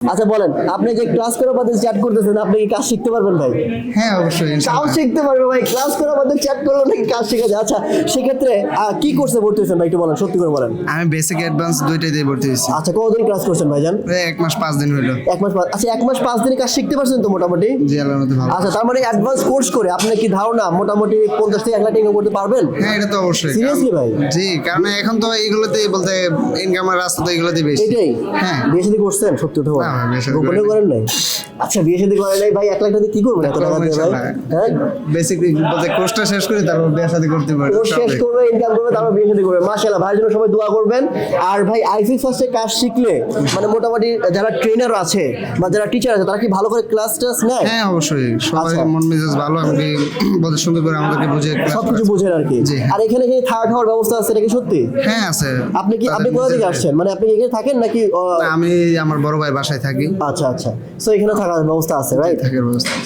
আচ্ছা বলেন, আপনি যে ক্লাস করার পথে চ্যাট করতেছেন, আপনি কি কাজ শিখতে পারবেন ভাই? হ্যাঁ অবশ্যই কাজ ইনশাআল্লাহ। শিখতে পারবে ভাই, ক্লাস করার পথে চ্যাট করলে নাকি কাজ শিখা যায়? আচ্ছা সেক্ষেত্রে কি কোর্সে ভর্তি হয়েছেন ভাই, একটু বলেন, সত্যি করে বলেন। আমি বেসিক অ্যাডভান্স দুইটাই দিয়ে ভর্তি হয়েছি। আচ্ছা কতদিন ক্লাস করছেন ভাইজান? প্রায় 1 মাস 5 দিন হইলো। আচ্ছা 1 মাস 5 দিনে কাজ শিখতে পারছেন তো মোটামুটি? জি আল্লাহর মধ্যে ভালো। আচ্ছা তার মানে অ্যাডভান্স কোর্স করে আপনার কি ধারণা মোটামুটি 50 থেকে 1 লাখ টাকা করতে পারবেন? হ্যাঁ এটা তো অবশ্যই। Seriously ভাই? জি কারণ এখন তো এইগুলোতেই বলতে ইনকামের রাস্তা তো এইগুলোতেই বেশি। এটাই। হ্যাঁ। বিয়ে শাদী করছেন সত্যি তো? না, ভাই, বিয়ে শাদী গোপনে করিনি। করেন নাই? আচ্ছা বিয়ে শাদী করেন নাই ভাই, 1 লাখ টাকা দিয়ে কি করবেন এত টাকা দিয়ে ভাই? হ্যাঁ বেসিক বলতে কোর্সটা শেষ করি তারপর বিয়ে শাদী করতে পারি। কোর্স শেষ করবে, ইনকাম করবে, তারপর বিয়ে শাদী করবে। মাশাআল্লাহ, ভাইয়ের জন্য সবাই দোয়া করবেন। আর ভাই আইফি ফার্স্টে কাজ শিখলে মানে মোটামুটি যারা ট্রেনার আছে বা যারা টিচার আছে তারা কি ভালো করে ক্লাস টাস নেয়? হ্যাঁ অবশ্যই সবাই আচ্ছা। মন মেজাজ ভালো, আমাকে বলতে সুন্দর করে আমাদেরকে বুঝিয়ে class সবকিছু করাচ্ছে। বুঝেন আর কি। জি। আর এখানে কি থাকা খাওয়ার ব্যবস্থা আছে, এটা কি সত্যি? হ্যাঁ আছে। আপনি কি আপনি কোথা থেকে আসছেন, মানে আপনি এখানে থাকেন নাকি আমি আমার বড় ভাই বাসায় থাকি। আচ্ছা আচ্ছা, সো এখানে থাকার ব্যবস্থা আছে রাইট? থাকার ব্যবস্থা আছে।